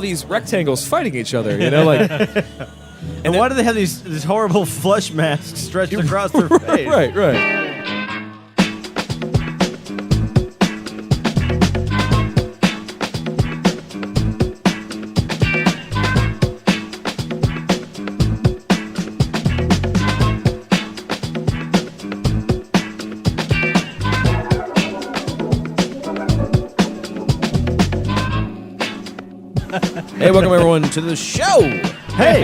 these rectangles fighting each other, you know, like. And why do they have these horrible flesh masks stretched across their face? Right. Hey, welcome everyone to the show. Hey,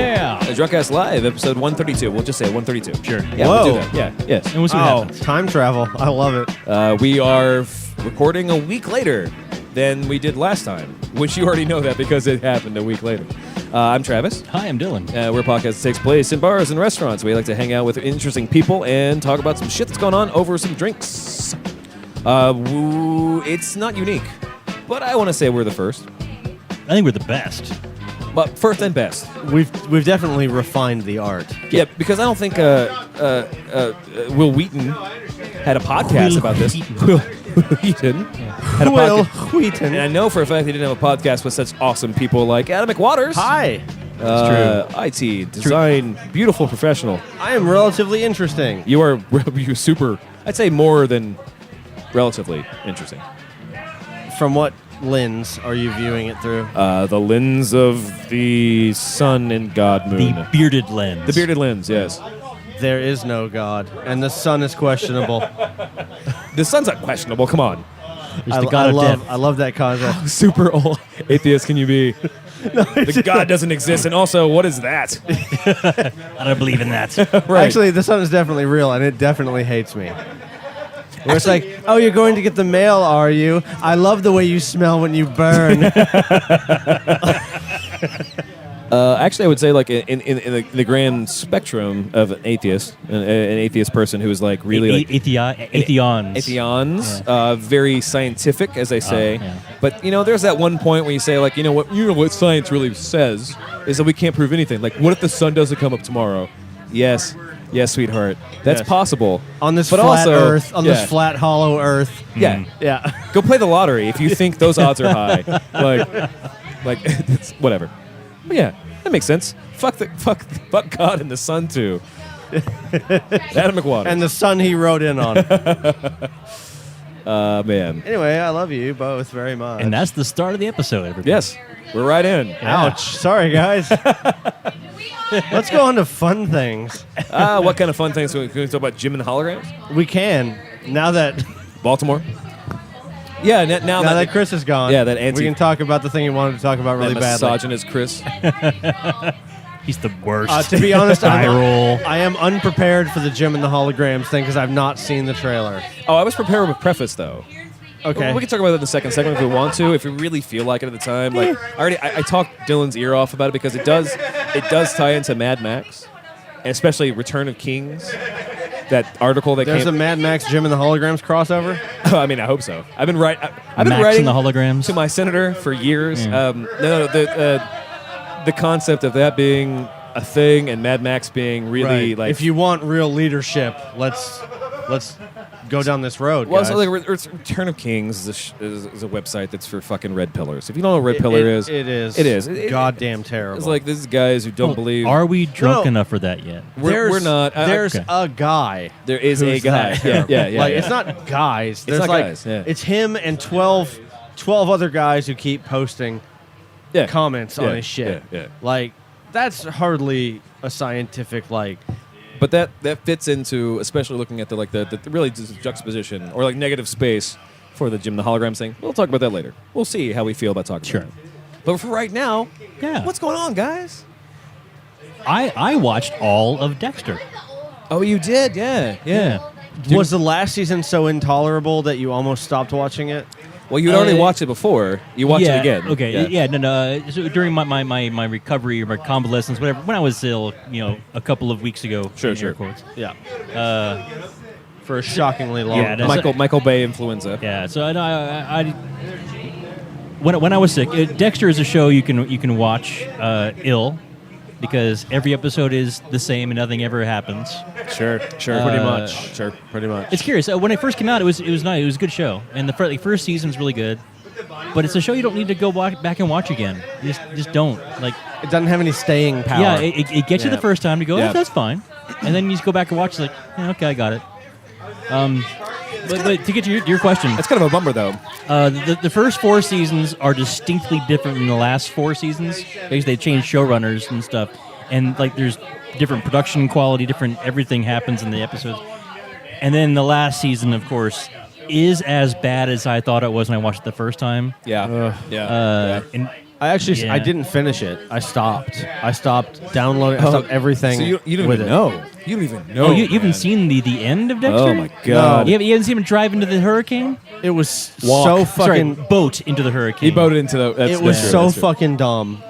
The Drunkcast Live, episode 132. We'll just say 132. Sure. Yeah, Whoa. we'll do that. Yeah, yes. And we'll see what happens. time travel. I love it. We are recording a week later than we did last time, which you already know that because it happened a week later. I'm Travis. Hi, I'm Dylan. We're a podcast that takes place in bars and restaurants. We like to hang out with interesting people and talk about some shit that's going on over some drinks. It's not unique, but I want to say we're the first. I think we're the best. But first and best. We've definitely refined the art. Yeah, because I don't think Will Wheaton had a podcast about this. Will Wheaton had a Will podcast. Wheaton. And I know for a fact he didn't have a podcast with such awesome people like Adam McWaters. Hi. IT, design, beautiful professional. I am relatively interesting. You are you super, I'd say more than relatively interesting. From what lens are you viewing it through? The lens of the sun and God moon. The bearded lens. The bearded lens, yes. There is no God, and the sun is questionable. The sun's not questionable, come on. There's the god of death. I love that concept. Super old atheist can you be? The God doesn't exist, and also, what is that? I don't believe in that. Right. Actually, the sun is definitely real, and it definitely hates me. Where it's like, oh, you're going to get the mail, are you? I love the way you smell when you burn. Actually, I would say, like, in the grand spectrum of an atheist person who is, like, really, like... Atheons. Atheons, very scientific, as they say. Yeah. But, you know, there's that one point where you say, like, you know what science really says is that we can't prove anything. Like, what if the sun doesn't come up tomorrow? Yes, sweetheart. That's Yes. possible. On this But flat also- earth, on yeah. this flat, hollow earth. Yeah. Yeah. Go play the lottery if you think those odds are high. Like it's whatever. But yeah, that makes sense. Fuck God and the sun too. Adam McWaters. And the sun he wrote in on. Man. Anyway, I love you both very much. And that's the start of the episode, everybody. Yes, we're right in. Ouch. Sorry, guys. Let's go on to fun things. What kind of fun things? Can we talk about Jim and holograms? We can. Now that Baltimore. Yeah, now that Chris is gone, Yeah, that we can talk about the thing he wanted to talk about really that badly. misogynist Chris. He's the worst. To be honest, Eye roll. I am unprepared for the Jim and the holograms thing because I've not seen the trailer. Oh, I was prepared with preface though. Okay. We can talk about that in the second segment if we want to, if we really feel like it at the time. Like I talked Dylan's ear off about it because it does tie into Mad Max, and especially Return of Kings. That article that There's came. a Mad Max Jim and the holograms crossover? I mean, I hope so. I've been Max writing and the holograms. to my senator for years. Yeah. The concept of that being a thing and Mad Max being really Right. like. If you want real leadership, let's go down this road, Well, guys. so like Return of Kings is a website that's for fucking Red Pillars. If you don't know what Red Pillar is, It is. It is. Goddamn terrible. It's like these guys who don't Well, believe. Are we drunk No. enough for that yet? We're not. There's Okay. a guy. There is a who's guy. that. Yeah. Like yeah. it's not guys. There's not like guys, yeah. it's him and 12 other guys who keep posting yeah. comments Yeah, on his shit. yeah. Like that's hardly a scientific like. But that fits into, especially looking at the really just juxtaposition or like negative space for the Jim the Holograms thing. We'll talk about that later. We'll see how we feel about talking Sure. about it. But for right now, Yeah. what's going on, guys? I watched all of Dexter. Oh, you did? Yeah. Was the last season so intolerable that you almost stopped watching it? Well, you'd already watched it before. You watched it again. Okay. Yeah. No. So during my recovery or my convalescence, whatever, when I was ill, a couple of weeks ago. Sure, in sure. air quotes. Yeah. For a shockingly long. Yeah, that's- Michael Bay influenza. Yeah. So I when I was sick, Dexter is a show you can watch ill. Because every episode is the same and nothing ever happens. Sure. Pretty much. It's curious. When it first came out, it was nice. It was a good show, and the first season's really good. but it's a show you don't need to go back and watch again. You just don't. Like, It doesn't have any staying power. yeah, it gets you the Yeah. first time. You go, Yeah. that's fine, and then you just go back and watch. It's like, yeah, okay, I got it. But to get to your question, It's kind of a bummer, though. the first 4 seasons are distinctly different than the last 4 seasons because they changed showrunners and stuff, and like there's different production quality, different everything happens in the episodes, and then the last season, of course, is as bad as I thought it was when I watched it the first time. Yeah. Yeah. And I Yeah. didn't finish it. I stopped downloading. I stopped everything. So you don't with even it. know. You don't even know. oh, you haven't man. seen the end of Dexter? Oh, my God. You haven't seen him drive into the hurricane? It was Walk. so Sorry, fucking. boat into the hurricane. He boated into the... That's, It was that's true, so that's true. fucking dumb.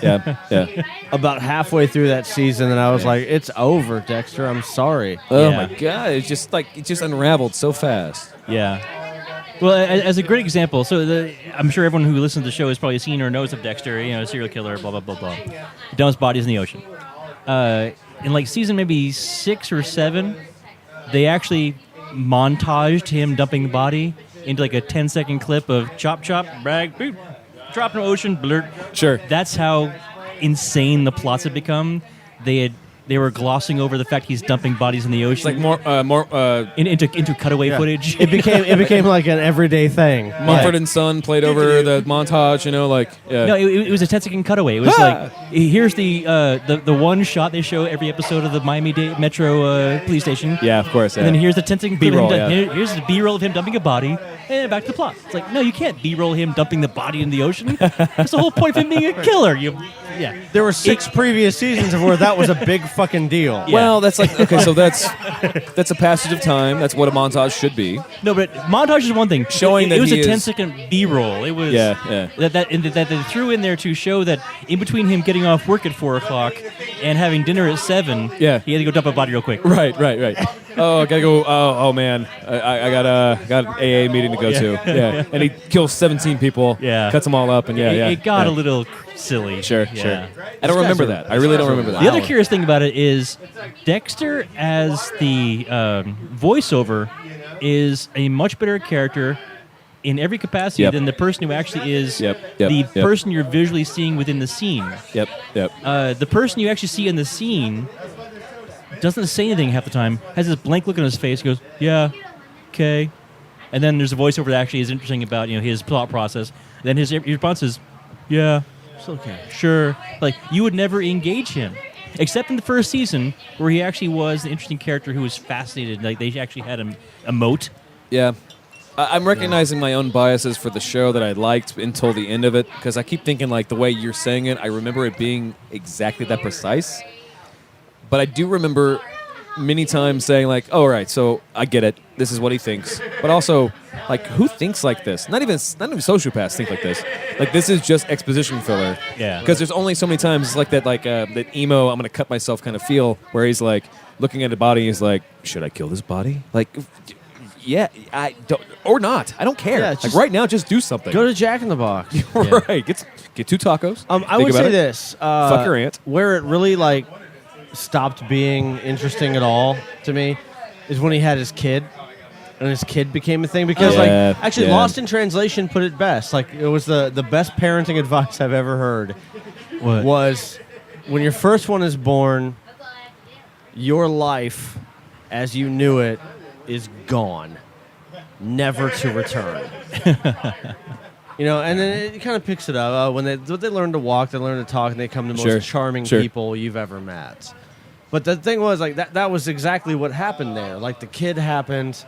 Yeah, yeah. About halfway through that season, and I was like, "It's over, Dexter. I'm sorry." Oh, Yeah. my God. It's just like, it just unraveled so fast. Yeah. Well, as a great example, so I'm sure everyone who listens to the show has probably seen or knows of Dexter, serial killer, blah, blah, blah, blah. Dump's bodies in the ocean. In like season maybe 6 or 7, they actually montaged him dumping the body into like a 10-second clip of chop, chop, brag, boop, drop in the ocean, blurt. Sure. That's how insane the plots had become. They were glossing over the fact he's dumping bodies in the It's ocean. like more into cutaway Yeah. footage. It became like an everyday thing. Mumford and Son played over the montage, yeah. No, it was a 10-second cutaway. It was like, here's the one shot they show every episode of the Miami-Dade Metro police station. Yeah, of course. And then here's the 10-second clip of B-roll, him yeah. here's the B-roll of him dumping a body, and back to the plot. It's like, no, you can't B-roll him dumping the body in the ocean. That's the whole point of him being a killer. Yeah. There were 6 previous seasons of where that was a big fucking deal. Yeah. Well, that's like, okay, so that's a passage of time. That's what a montage should be. No, but montage is one thing. Showing it that was he a is- 10-second B-roll. It was Yeah. that they threw in there to show that in between him getting off work at 4 o'clock and having dinner at 7, Yeah. he had to go dump a body real quick. Right. Oh, I gotta go. Oh man, I got an AA meeting to go to. Yeah, and he kills 17 people. Yeah. Cuts them all up, and It got yeah. a little silly. Sure. Yeah. I don't remember that. I really don't remember that. The other curious thing about it is Dexter as the voiceover is a much better character in every capacity Yep. than the person who actually is Yep. the person you're visually seeing within the scene. Yep. The person you actually see in the scene doesn't say anything half the time, has this blank look on his face, goes, yeah, okay. And then there's a voiceover that actually is interesting about his thought process. Then his response is, yeah, It's okay. sure. Like, you would never engage him. Except in the first season, where he actually was an interesting character who was fascinated. Like, they actually had him emote. Yeah. I'm recognizing my own biases for the show that I liked until the end of it, because I keep thinking, like, the way you're saying it, I remember it being exactly that precise. But I do remember many times saying, like, oh, all right, so I get it. This is what he thinks. But also, like, who thinks like this? Not even sociopaths think like this. Like, this is just exposition filler. Yeah. Because there's only so many times it's like that, that emo, I'm going to cut myself kind of feel, where he's, like, looking at a body, he's like, should I kill this body? Like, yeah, I don't, or not. I don't care. Yeah, like, just right now, just do something. Go to Jack in the Box. Right. Get 2 tacos. I Think would about say it. this. Fuck your aunt. Where it really stopped being interesting at all to me is when he had his kid, and his kid became a thing. Because Yeah, actually, yeah. Lost in Translation put it best. Like, it was the best parenting advice I've ever heard. What? Was when your first one is born, your life as you knew it is gone, never to return. And then it kind of picks it up. When they learn to walk, they learn to talk, and they become the most Sure, charming sure. people you've ever met. But the thing was, like, that was exactly what happened there. Like, the kid happened,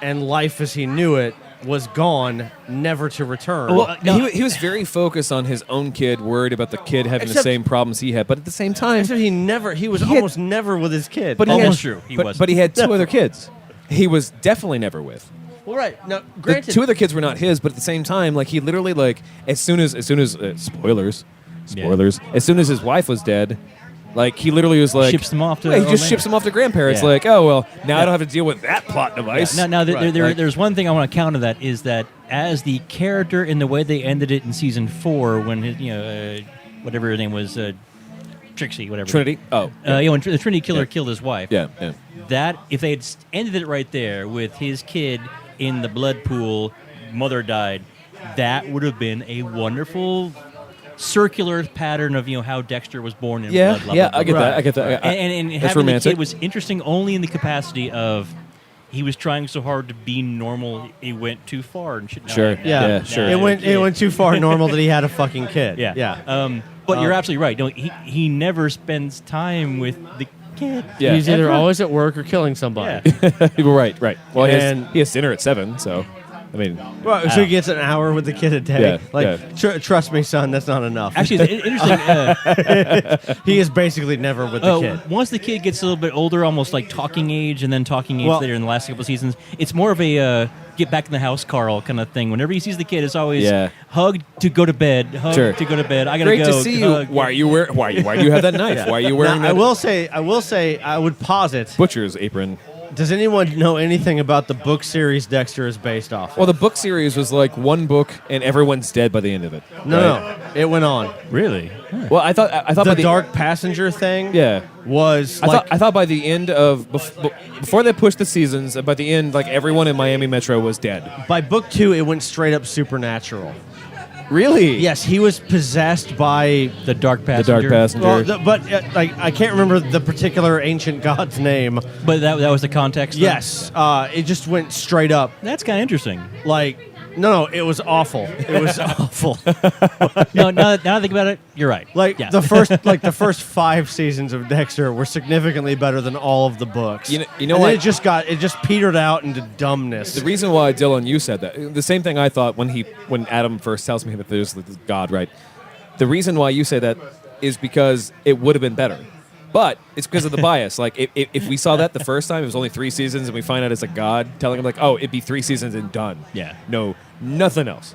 and life as he knew it was gone, never to return. Well, no. He was very focused on his own kid, worried about the kid having the Except- same problems he had. But at the same time, Except he was He had- almost never with his kid. but he Almost had, true, he but, wasn't. but he had 2 other kids. He was definitely never with. Well, right. Now, The granted, 2 other kids were not his, but at the same time, like, he literally, like, as soon as spoilers, as soon as his wife was dead, like, he literally was like, Ships them off to Yeah, he just Orlando. ships them off to grandparents. Yeah. Like, oh well, now I don't have to deal with that plot device. Now Right, there's one thing I want to counter that is that as the character in the way they ended it in season 4, when whatever her name was, Trixie, whatever. Trinity. Oh, when the Trinity killer Yeah. killed his wife. yeah. That if they had ended it right there with his kid in the blood pool, mother died, that would have been a wonderful circular pattern of how Dexter was born in Yeah, blood. Blah, yeah, blah, I get blah. that. I get that. And That's having the romantic. kid was interesting only in the capacity of he was trying so hard to be normal, he went too far and shit. Sure. Yeah, sure. It went too far normal that he had a fucking kid. Yeah, Yeah. But you're absolutely right. No, he never spends time with the kid. Yeah. He's either Ever. always at work or killing somebody. Yeah. right. Well, And- he has dinner at 7, so I mean, Well, so he gets an hour with the kid a day. Yeah, Trust me, son, that's not enough. Actually, it's interesting. he is basically never with the kid. Once the kid gets a little bit older, almost like talking age, and then talking age Well- later in the last couple of seasons, it's more of a get back in the house, Carl, kind of thing. Whenever he sees the kid, it's always hug to go to bed, hug Sure. to go to bed. I gotta great go. to see you. hug. Why do you have that knife? Why are you wearing Now, that I will say, I would posit. butcher's apron? Does anyone know anything about the book series Dexter is based off? Well, the book series was like one book, and everyone's dead by the end of it. No, it went on. Really? Well, I thought The by Dark Passenger thing, Yeah. was I thought by the end of before they pushed the seasons, by the end, like everyone in Miami Metro was dead. by book 2, it went straight up supernatural. Really? Yes, he was possessed by. The Dark The Passenger. Dark Passenger. Well, but I can't remember the particular ancient god's name. But that was the context. though? Yes, it just went straight up. That's kind of interesting. Like, no, it was awful. It was awful. No, now that I think about it, you're right. Like Yeah. the first 5 seasons of Dexter were significantly better than all of the books. You know and what? then it just petered out into dumbness. The reason why, Dylan, you said that, the same thing I thought when Adam first tells me that there's this God, right? The reason why you say that is because it would have been better. But it's because of the bias. Like, if we saw that the first time, it was only 3 seasons, and we find out it's a God telling him, like, oh, it'd be 3 seasons and done. Yeah. No, nothing else,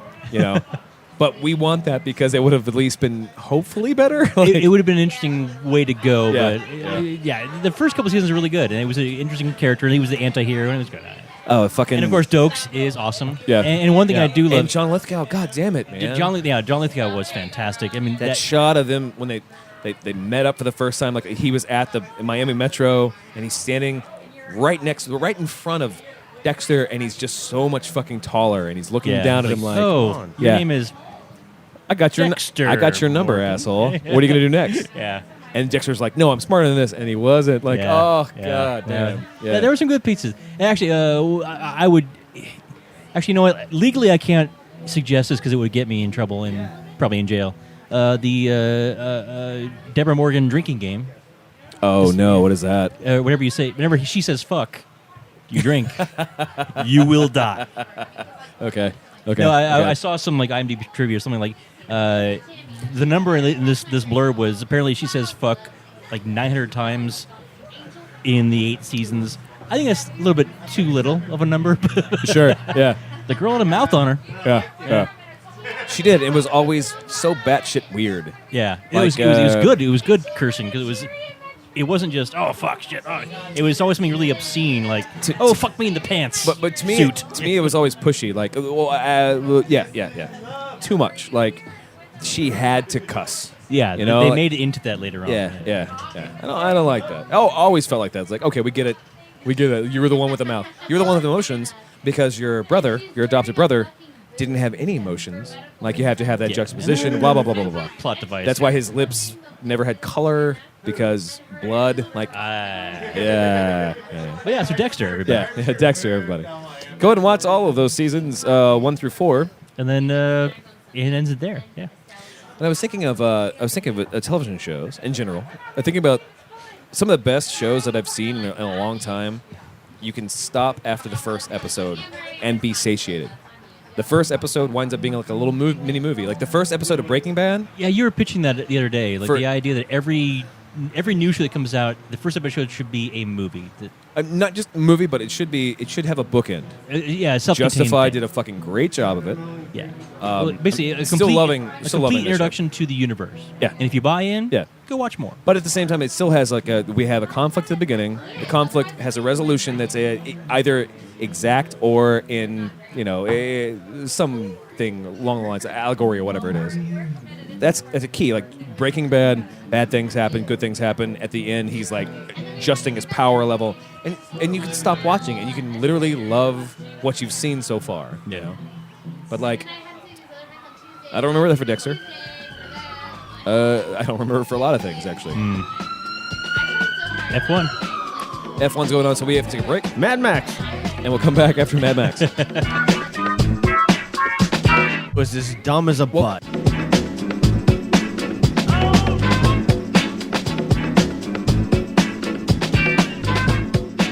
But we want that because it would have at least been hopefully better. Like, It would have been an interesting way to go, Yeah, but the first couple seasons are really good, and it was an interesting character, and he was the anti-hero, and it was good. oh, fucking. And of course, Dokes is awesome. Yeah. And one thing I do love, And John Lithgow, god damn it, man. John Lithgow was fantastic. I mean, that shot of them when they met up for the first time, like he was at the Miami Metro, and he's standing right in front of Dexter, and he's just so much fucking taller, and he's looking down at him like, "Oh, your Yeah. name is I got your Dexter I got your number, Morgan." asshole. What are you gonna do next? yeah." And Dexter's like, no, I'm smarter than this, and he wasn't. Like, Yeah, oh yeah, god yeah. damn. Yeah, there were some good pieces. And actually, I would actually, you know what? Legally, I can't suggest this because it would get me in trouble and probably in jail. The Deborah Morgan drinking game. Oh no, what is that? Whenever you say, whenever she says "fuck," you drink, you will die. Okay. No, I okay. saw some like IMDb trivia or something like the number in this blurb was apparently she says "fuck" like 900 times in the 8 seasons. I think that's a little bit too little of a number. Sure. Yeah. The girl had a mouth on her. Yeah. She did. It was always so batshit weird. Yeah, it Like, was good. It was good cursing because it wasn't just oh fuck shit. Oh. It was always something really obscene like oh fuck me in the pants. But to me, suit. it was always pushy. Like, yeah. Too much. Like, she had to cuss. Yeah, You know, they like- made it into that later on. Yeah. I don't like that. I always felt like that. It's like, okay, we get it. You were the one with the mouth. You were the one with emotions because your adopted brother, didn't have any emotions. Like, you have to have that Yeah. juxtaposition. Blah blah blah blah blah blah. Plot device. That's why his lips never had color because blood. Like, yeah. But yeah, so Dexter, everybody. Yeah, Dexter, everybody. Go ahead and watch all of those seasons, 1 through 4. And then it ends it there. Yeah. And I was thinking of television shows in general. I'm thinking about some of the best shows that I've seen in a long time. You can stop after the first episode and be satiated. The first episode winds up being like a little mini movie. Like the first episode of Breaking Bad. Yeah, you were pitching that the other day, like For- the idea that every new show that comes out, the first episode should be a movie. Not just a movie, but it should have a bookend. Yeah, self-contained Justified thing. did a fucking great job of it. Yeah. Well, basically, a still complete, loving a that complete show. introduction to the universe. Yeah. And if you buy in, Yeah. go watch more. But at the same time, it still has we have a conflict at the beginning. The conflict has a resolution that's either exact or in something along the lines of allegory or whatever it is. That's a key. Like Breaking Bad, bad things happen, good things happen. At the end, he's like adjusting his power level, and you can stop watching and you can literally love what you've seen so far. You know, but like I don't remember that for Dexter. I don't remember for a lot of things, actually. F1. F1's going on, so we have to take a break, Mad Max and we'll come back after Mad Max. was as dumb as a butt.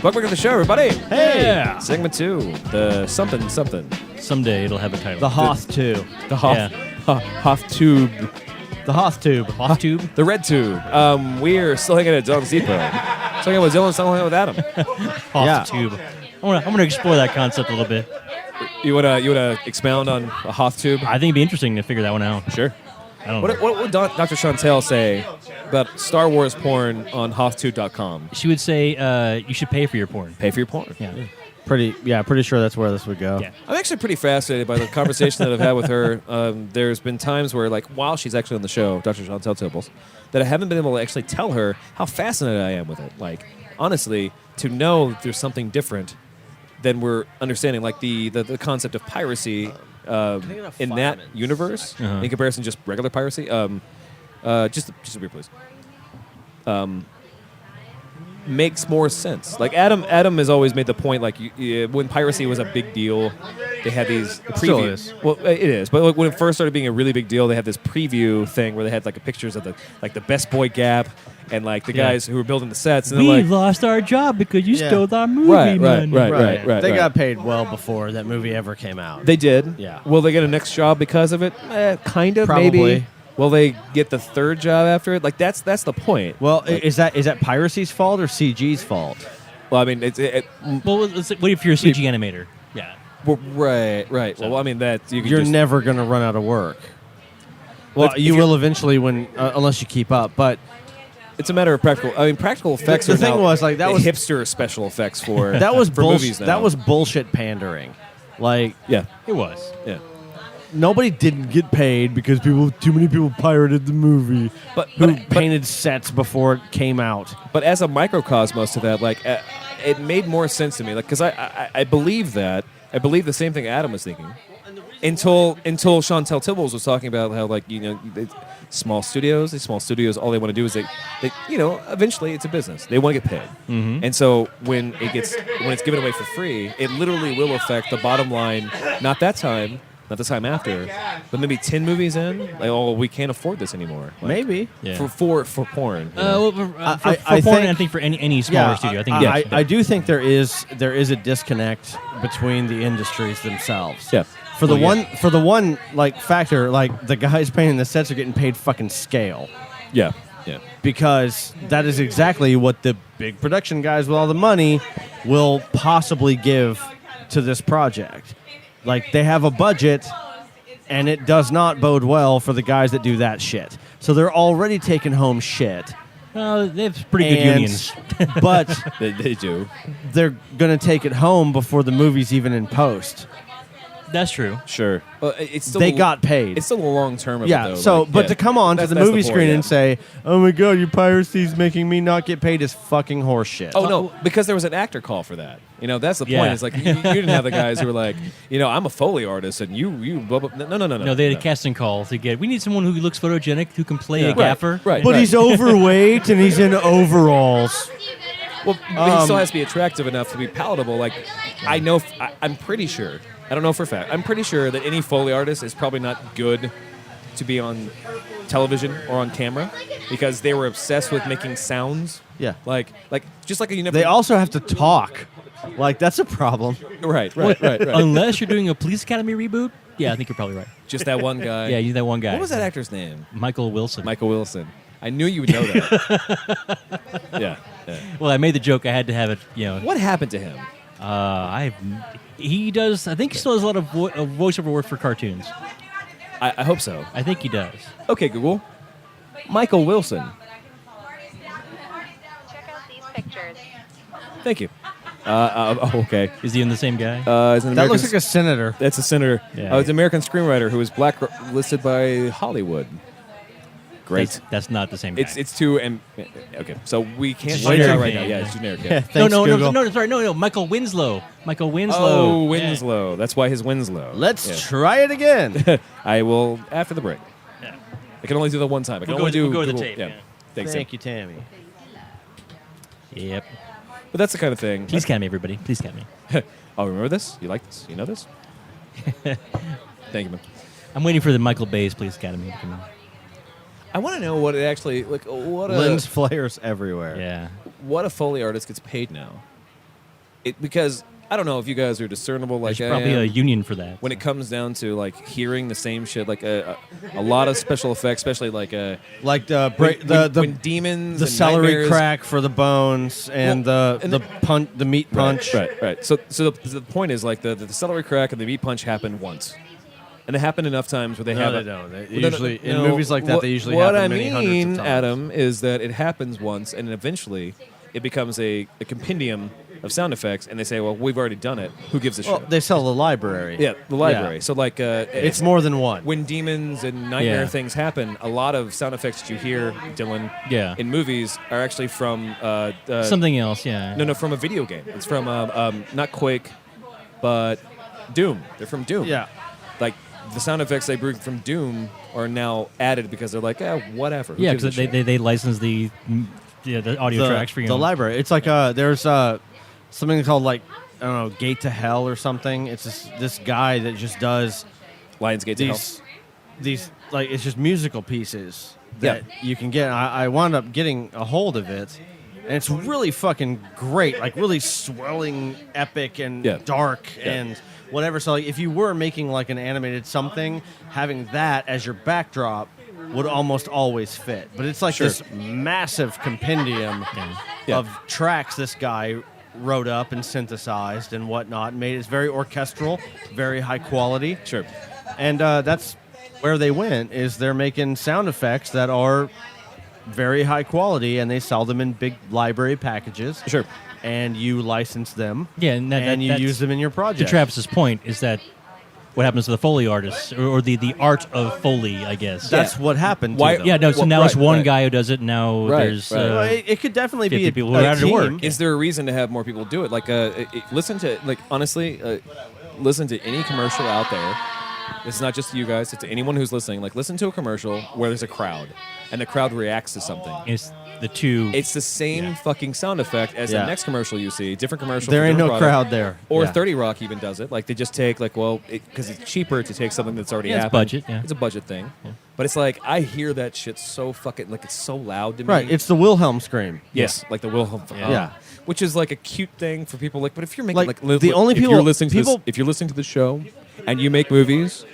Welcome to the show, everybody. Hey! Yeah. Segment 2, the something. Someday it'll have a title. The Hoth Tube. The Hoth, Yeah. Hoth Tube. The Hoth Tube. Hoth tube. The Red Tube. We are still hanging at Dylan's Depot. Still hanging with Dylan, still hanging with Adam. Hoth Yeah. tube. I'm gonna explore that concept a little bit. You wanna expound on a Hoth Tube? I think it'd be interesting to figure that one out. Sure. I don't know. What would Dr. Chantel say about Star Wars porn on HothTube.com? She would say you should pay for your porn. Pay for your porn. Yeah. Pretty sure that's where this would go. Yeah. I'm actually pretty fascinated by the conversation that I've had with her. There's been times where, like, while she's actually on the show, Dr. Chantel Tibbles, that I haven't been able to actually tell her how fascinated I am with it. Like, honestly, to know that there's something different than we're understanding, like the concept of piracy in that universe, in comparison to just regular piracy. Just a beer, please. Makes more sense. Like Adam has always made the point, like when piracy was a big deal, they had these still previews. is. Well, it is, but like when it first started being a really big deal, they had this preview thing where they had like pictures of the Best Boy Gap and like the Yeah. guys who were building the sets. And We they're like, lost our job because you Yeah. stole our movie Right, money. right. They got paid well before that movie ever came out. they did. Yeah. Will they get a next job because of it? Kind of, Probably. maybe. Will they get the third job after it? Like that's the point. Well, is that piracy's fault or CG's fault? Well, I mean, Well, what if you're a CG animator? Yeah. well, right. Well, I mean that you can You're just, never going to run out of work. Well, If you you're- will eventually when unless you keep up. But It's a matter of practical. I mean, practical effects. the are thing now was, like, that the was- hipster special effects for that was for movies now. That was bullshit pandering. Like yeah. It was. Yeah. nobody didn't get paid because too many people pirated the movie. But Who painted sets before it came out? But as a microcosmos to that, like it made more sense to me, like because I believe that I believe the same thing Adam was thinking until Chantel Tibbles was talking about how like small studios, all they want to do is they eventually it's a business, they want to get paid, and so when it's given away for free, it literally will affect the bottom line. Not the time after, but maybe 10 movies in, like, oh, we can't afford this anymore. Like, Maybe. Yeah. for porn. you know? Well, for I porn, think- and I think for any smaller studio, I think yes. I do think there is a disconnect between the industries themselves. Yeah. For the one like factor, like the guys painting the sets are getting paid fucking scale. Yeah. Because that is exactly what the big production guys with all the money will possibly give to this project. Like, they have a budget, and it does not bode well for the guys that do that shit. So they're already taking home shit. They have pretty good And- unions. But They do. they're going to take it home before the movie's even in post. That's true. Sure. Well, it's still They got paid. It's still a long term of Yeah, it, though. so, like, but yeah. to come on to That's- the that's movie point, screen yeah. and say, oh my god, your piracy's making me not get paid is fucking horseshit. Oh no, because there was an actor call for that. That's the point. Yeah. It's like you didn't have the guys who were like, I'm a Foley artist, and you blah blah. No. No, they had a casting call to get. We need someone who looks photogenic, who can play a Right, gaffer. right. But he's overweight and he's in overalls. Well, but he still has to be attractive enough to be palatable. Like, I'm pretty sure. I don't know for a fact. I'm pretty sure that any Foley artist is probably not good to be on television or on camera because they were obsessed with making sounds. Yeah. Like just like you never. They also have to talk. Like, that's a problem. right. Unless you're doing a Police Academy reboot. Yeah, I think you're probably right. Just that one guy. Yeah, you're that one guy. What was that actor's name? Michael Wilson. Michael Wilson. I knew you would know that. yeah. Well, I made the joke. I had to have it. What happened to him? He does. I think he still does a lot of voiceover work for cartoons. I hope so. I think he does. Okay, Google. Michael Wilson. Check out these pictures. Thank you. Okay. Is he in the same guy? Is an That American looks like a senator. That's a senator. Yeah. It's an American screenwriter who was blacklisted by Hollywood. Great. That's not the same guy. It's too and okay. So we can't It's find out generic right now. name, Yeah, yeah. it's generic. Yeah, Yeah. thanks, Google. No. Michael Winslow. Michael Winslow. Oh, Yeah. Winslow. That's why his Winslow. Let's Yeah. try it again. I will after the break. Yeah. I can only do the one time. I can We'll only go do with the Google- tape, Yeah. yeah. Thanks. Thank Tim. you, Tammy. Yep. But that's the kind of thing. Please count me, everybody. Please count me. Oh, remember this? You like this? You know this? Thank you, man. I'm waiting for the Michael Bay's Please Academy to come in. I want to know what it actually like. What Lens flares everywhere. Yeah. what a Foley artist gets paid now. Because I don't know if you guys are discernible like There's I probably am. a union for that. When it comes down to like hearing the same shit, like a lot of special effects, especially like Like the when demons, the and celery nightmares- crack for the bones and Well, and the meat punch. Right. So the point is like the celery crack and the meat punch happen once, and they happen enough times where they No, have they it. don't. They Well, no, usually no, in movies like that, they usually what happen I many hundreds mean, of times. Adam, is that it happens once, and eventually it becomes a compendium of sound effects, and they say, "Well, we've already done it. Who gives a Well, shit?" they sell the library. Yeah, the library. Yeah. So like, It's more than one. when demons and nightmare Yeah. things happen, a lot of sound effects that you hear, Dylan, Yeah. in movies are actually from Something else, yeah. No, from a video game. It's from not Quake, but Doom. They're from Doom. Yeah. Like the sound effects they bring from Doom are now added because they're like, whatever. Who Yeah, gives a because shit? they license the audio tracks for you. The library. It's like there's something called like I don't know, Gate to Hell or something. It's this guy that just does Lionsgate to Hell. these like it's just musical pieces that you can get. I wound up getting a hold of it, and it's really fucking great. Like really swelling, epic, and Yeah. dark Yeah. and whatever. So like, if you were making like an animated something, having that as your backdrop would almost always fit. But it's like Sure. this massive compendium Yeah. of tracks this guy wrote up and synthesized and whatnot. Made it's very orchestral, very high quality. Sure. And that's where they went, is they're making sound effects that are very high quality, and they sell them in big library packages. Sure. And you license them, Yeah, and, you that's- use them in your To project. Travis's point is that what happens to the Foley artists, or the art of Foley, I guess. That's what happened to Why- them. Yeah, no, so Well, now it's right, one right. guy who does it. Now Right, there's right. Well, it could definitely be 50 a, people who are out team. of work. Is there a reason to have more people do it? Like, listen to like honestly, listen to any commercial out there. It's not just you guys; it's to anyone who's listening. Like, listen to a commercial where there's a crowd, and the crowd reacts to something. It's the two. It's the same fucking sound effect as Yeah. the next commercial you see. Different commercial. There for ain't no different product. crowd there. Or Yeah. 30 Rock even does it. Like they just take like, well, because it's cheaper to take something that's already Yeah, it's happened. budget, yeah. It's a budget thing. But it's like I hear that shit so fucking like it's so loud to me. Right, it's the Wilhelm scream. yes, like the Wilhelm. Yeah. Which is like a cute thing for people. Like, but if you're making Like, like, the only if people- you're listening to people- this, if you're listening to the show, and you make movies.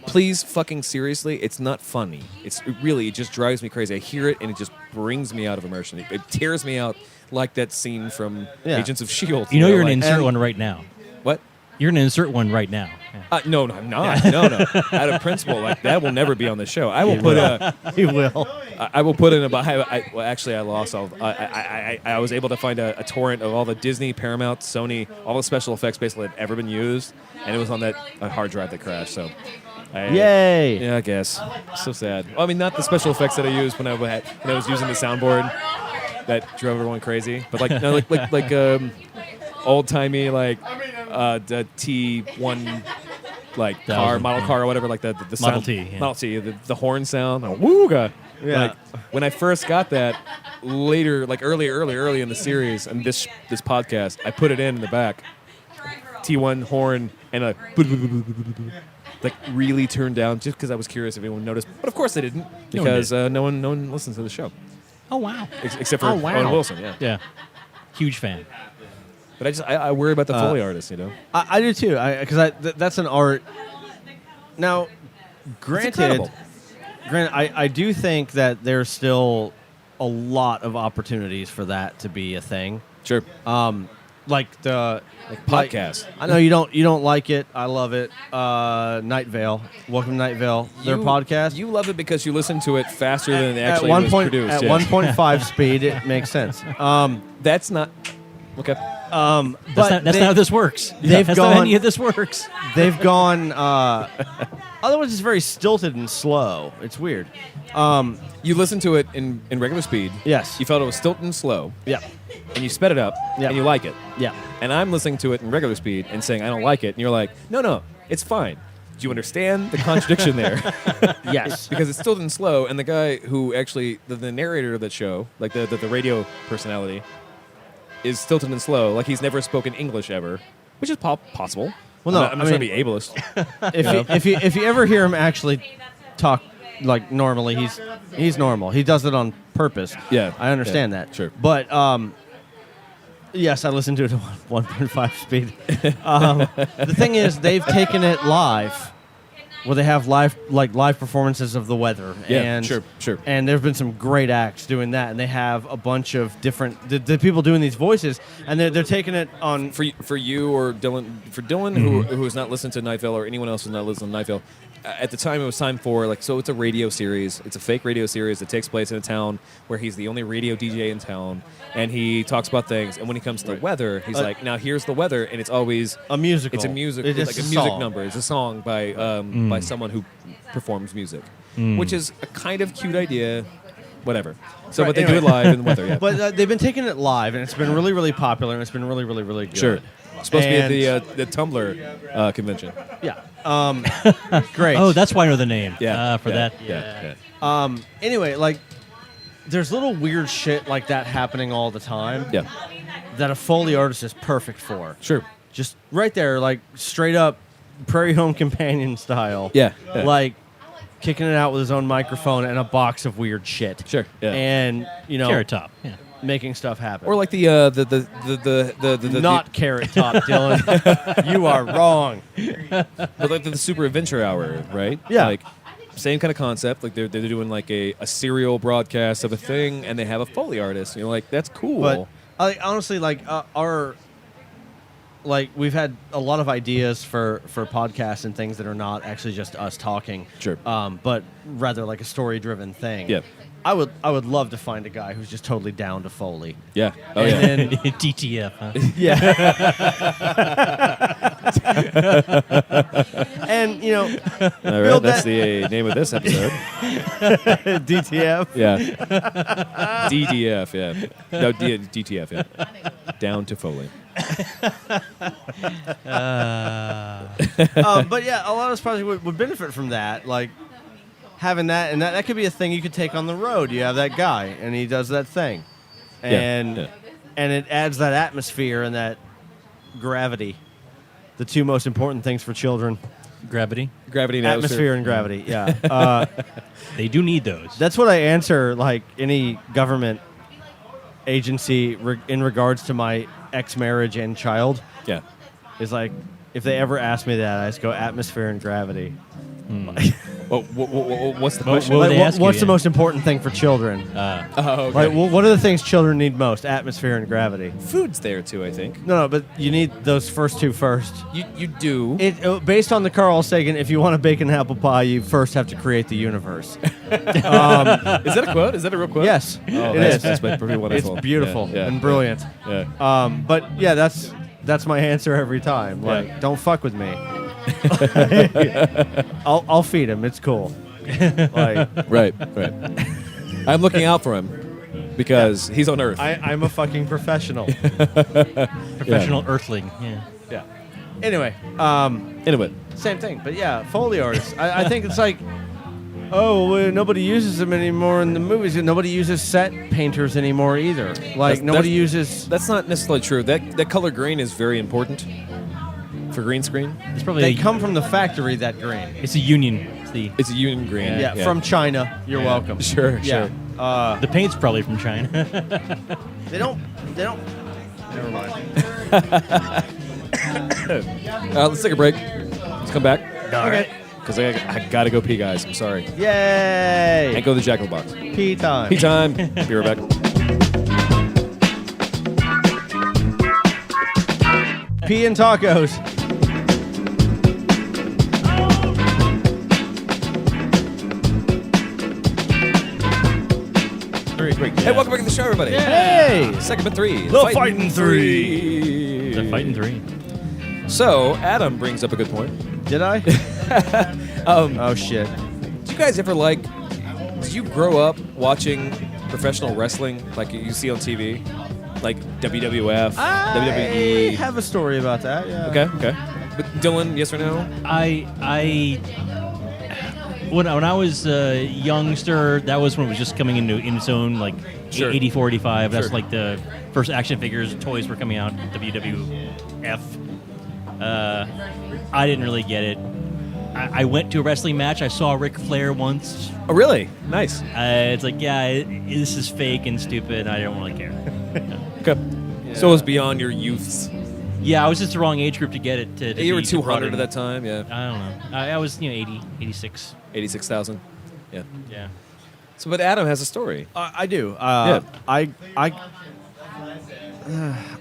Please fucking seriously, it's not funny. It just drives me crazy. I hear it and it just brings me out of immersion. It tears me out like that scene from Yeah. Agents of S.H.I.E.L.D. you know you're going to like, insert and- one right now. what? You're going to insert one right now. Yeah. No, I'm not. No. Out of principle, like that will never be on the show. I will put a. He will. I will put in a. Well, actually, I lost all. I was able to find a torrent of all the Disney, Paramount, Sony, all the special effects basically that had ever been used, and it was on that hard drive that crashed. So. Yay. Yeah, I guess. So sad. Well, I mean, not the special effects that I used when I was using the soundboard that drove everyone crazy, but like no, like old timey like the T1 like car, model car or whatever, like the Model sound, T, yeah. Model T, the horn sound, wooga. Yeah. Like when I first got that later, like early in the series and this podcast, I put it in the back, T1 horn and a like really turned down just because I was curious if anyone noticed, but of course they didn't because no one listens to the show Oh, wow. except for Oh, wow. Owen Wilson. Yeah, Yeah. Huge fan. but I worry about the Foley artists, you know. I do too, because that's an art. Now, incredible. granted, I do think that there's still a lot of opportunities for that to be a thing. Sure. Like the Podcast. I know you don't like it. I love it. Night Vale. Welcome to Night Vale. Their podcast. You love it because you listen to it faster than it at actually one was point produced. at yeah. 1.5 speed, it makes sense. That's not okay. But That's not how this works. they've That's not how gone- any of this works. they've gone Otherwise, it's very stilted and slow. It's weird. You listen to it in regular speed. Yes. You felt it was stilted and slow. Yeah. And you sped it up. Yeah. And you like it. Yeah. And I'm listening to it in regular speed and saying I don't like it. And you're like, no, it's fine. Do you understand the contradiction there? Yes. Because it's stilted and slow. And the guy who actually, the narrator of that show, like the radio personality, is stilted and slow. Like he's never spoken English ever, which is possible. Well, no, I'm not trying to be ableist. If you ever hear him actually talk like normally, he's normal. He does it on purpose. Yeah. I understand that. Sure. But yes, I listened to it at 1.5 speed. The thing is, they've taken it live, where they have live performances of the weather. Yeah, and sure. And there have been some great acts doing that, and they have a bunch of different the people doing these voices, and they're taking it on For you or Dylan, who has not listened to Night Vale, or anyone else who's not listened to Night Vale, at the time it was time for so it's a radio series. It's a fake radio series that takes place in a town where he's the only radio DJ in town, and he talks about things. And when he comes to the weather, he's like, "Now here's the weather," and it's always a musical. It's a music. It's It's like a a music song. number. It's a song by someone who performs music, which is a kind of cute idea. Whatever. So, Right, but they anyway. do it live in the weather. Yeah. But they've been taking it live, and it's been really, really popular, and it's been really, really, really good. Sure. Supposed And- to be at the Tumblr convention. Yeah. Great. Oh, that's why I know the name. Yeah. For yeah, that. Yeah. Anyway, there's little weird shit like that happening all the time. Yeah. That a Foley artist is perfect for. Sure. Just right there, straight up Prairie Home Companion style. Yeah. Kicking it out with his own microphone and a box of weird shit. Sure. Yeah. And Carrot Top. Yeah. making stuff happen. Or like the not Carrot Top, Dylan. You are wrong. but like the Super Adventure Hour, right? Yeah. Like same kind of concept. Like they're doing like a serial broadcast of a thing, and they have a Foley artist. And you're like, that's cool. But honestly, we've had a lot of ideas for podcasts and things that are not actually just us talking. Sure. But rather like a story-driven thing. Yeah. I would love to find a guy who's just totally down to Foley. Yeah. Oh And yeah. then DTF. Huh? and All right, build that's that- the name of this episode. DTF. Yeah. DDF. Yeah. No, DTF. Yeah. Down to Foley. But yeah, a lot of us probably would benefit from that, like having that, and that could be a thing you could take on the road. You have that guy, and he does that thing, and it adds that atmosphere and that gravity, the two most important things for children: Gravity. Gravity and atmosphere and gravity. Yeah, They do need those. that's what I answer like any government agency in regards to my ex-marriage and child. Yeah. Is like, if they ever ask me that, I just go atmosphere and gravity. Well, what's the Well, question? well, they ask you, what's the yeah. most important thing for children? Oh, okay. Like, what are the things children need most? Atmosphere and gravity. Food's there too, I think. No, but you need those first two first. You do. Based on the Carl Sagan, if you want a bacon apple pie, you first have to create the universe. Is that a quote? Is that a real quote? Yes, Oh, it that's, is. that's pretty wonderful. It's beautiful Yeah, yeah, and brilliant. Yeah. But yeah, that's my answer every time. Like, Yeah. don't fuck with me. I'll feed him. It's cool. Like, Right. I'm looking out for him because he's on Earth. I'm a fucking professional. Professional earthling. Yeah. Yeah. Anyway, Anyway. same thing. But yeah, Foley artists. I think it's like, nobody uses them anymore in the movies. Nobody uses set painters anymore either. Like, nobody uses. That's not necessarily true. That color green is very important for green screen. It's probably They come from the factory, that green. It's a union. It's the It's a union green. Yeah, from China. You're welcome. Sure. Yeah. the paint's probably from China. They don't. Never mind. Let's take a break. Let's come back. Okay. Because I gotta go pee, guys. I'm sorry. Yay! And go to the Jack in the Box. Pee time. Pee time. Be right back. Pee and tacos. Great. Hey, welcome back to the show, everybody. Hey! Segment 3. The Fightin' Three. The fighting three. So, Adam brings up a good point. Did I? Oh shit. Do you guys ever did you grow up watching professional wrestling like you see on TV? Like WWF, I WWE? have a story about that. Yeah. Okay. But Dylan, yes or no? When I was a youngster, that was when it was just coming into in its own, like Sure. 84, 85. That's Sure. like the first action figures, toys were coming out, WWF. I didn't really get it. I went to a wrestling match. I saw Ric Flair once. Oh, really? Nice. It's like, this is fake and stupid. I don't really care. Okay. So it was beyond your youths. Yeah, I was just the wrong age group to get it. To You were be 200 brought at in. that time, yeah. I don't know. I was 80, 86. 86,000. Yeah. Yeah. So, but Adam has a story. I do. Yeah.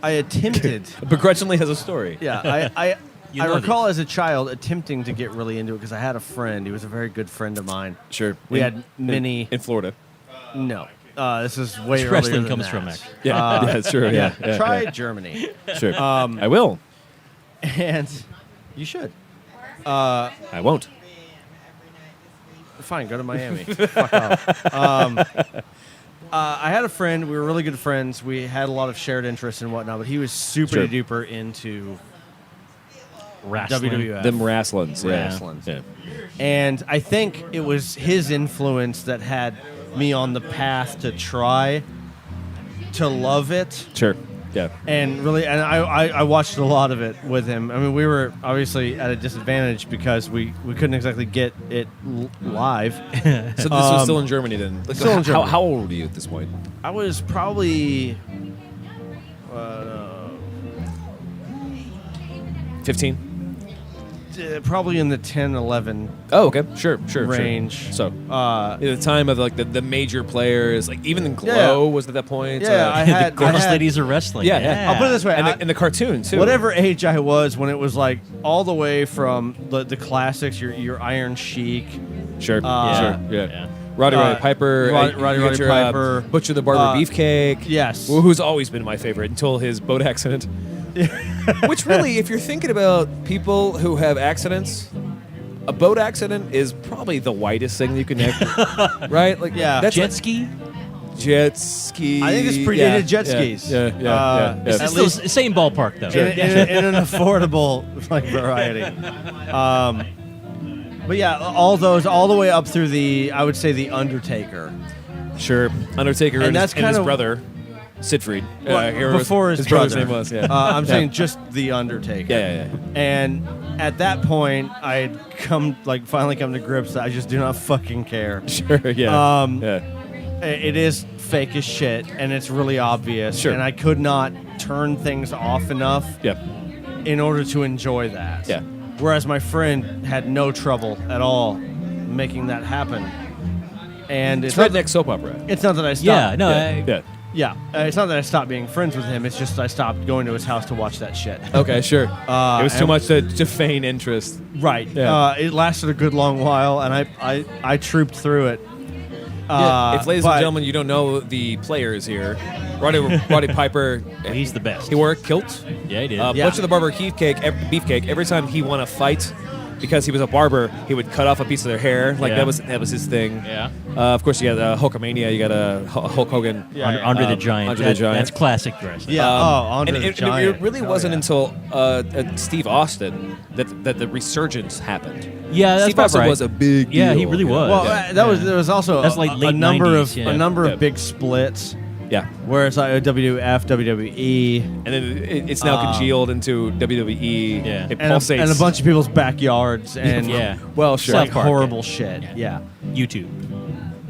I attempted. Begrudgingly has a story. Yeah, I You I know recall this. as a child attempting to get really into it because I had a friend. He was a very good friend of mine. Sure. We had many. In Florida. No, this is way This earlier wrestling than comes that. from, actually. Yeah, yeah, it's true. Yeah. Try Germany, Sure. I will. and you should. I won't. Fine, go to Miami. Fuck off. I had a friend. We were really good friends. We had a lot of shared interests and whatnot. But he was super Sure. duper into Wrestling. WWF. Them wrestlings. Yeah. Wrestlings. Yeah. And I think it was his influence that had me on the path to try to love it. Sure. Yeah. And really, and I watched a lot of it with him. I mean, we were obviously at a disadvantage because we couldn't exactly get it live. So this was still in Germany then? Like, still in Germany. How old were you at this point? I was probably 15? probably in the 10, 11 Oh, okay. Sure. range. Sure. So, Uh, at the time of the major players, like even in Glow was at that point. Yeah, I had- Gorgeous had- ladies are wrestling. Yeah. Yeah. I'll put it this way. and the cartoon too. Whatever age I was when it was like all the way from the classics, your Iron Sheik, Sure. Yeah. Yeah. Roddy Piper. Roddy you got your, Piper, Butcher the Barber Beefcake. yes. Who's always been my favorite until his boat accident. Which really, if you're thinking about people who have accidents, a boat accident is probably the whitest thing you can have, right? Like, Yeah. that's Jet like ski? jet ski. I think it's predated jet skis. Yeah. It's At still least- the same ballpark, though. in an affordable like variety. But yeah, all those, all the way up through I would say the Undertaker. Sure. Undertaker And and, that's his kinda- brother, Siegfried. Before his brother's brother. name was. Yeah. I'm Yeah. saying just the Undertaker. Yeah. And at that point, I had finally come to grips that I just do not fucking care. Sure. Yeah. Yeah. It is fake as shit, and it's really obvious. Sure. And I could not turn things off enough Yeah. in order to enjoy that. Yeah. Whereas my friend had no trouble at all making that happen. And It's redneck soap opera. It's not that I stopped. Yeah, no, Yeah. Yeah. It's not that I stopped being friends with him. It's just I stopped going to his house to watch that shit. Okay, sure. It was too and- much to feign interest. Right. Yeah. It lasted a good long while, and I trooped through it. If, ladies but- and gentlemen, you don't know the players here, Roddy Piper, He's the best. he wore a kilt. Yeah, he did. Yeah. Butcher the Barber Beefcake. Every time he won a fight, because he was a barber, he would cut off a piece of their hair. Like Yeah. that was his thing. Yeah. Of course, you got Hulkamania. You got Hulk Hogan. Yeah, Andre the um, Giant. Andre the Giant. That's classic wrestling. Yeah. and Andre the it Giant. really Hell wasn't yeah. until Steve Austin that the resurgence happened. Yeah, that's Steve about Austin right. was a big Yeah, deal. he really you know? was. Well, Yeah. there was also That's like a late number 90s, of yeah. a number Yeah. of big splits. Yeah. Where it's like WWF, WWE, And then it's now congealed into WWE. Yeah. It and pulsates. a bunch of people's backyards and Yeah. Well, sure. like South Park, horrible shit. Yeah. YouTube.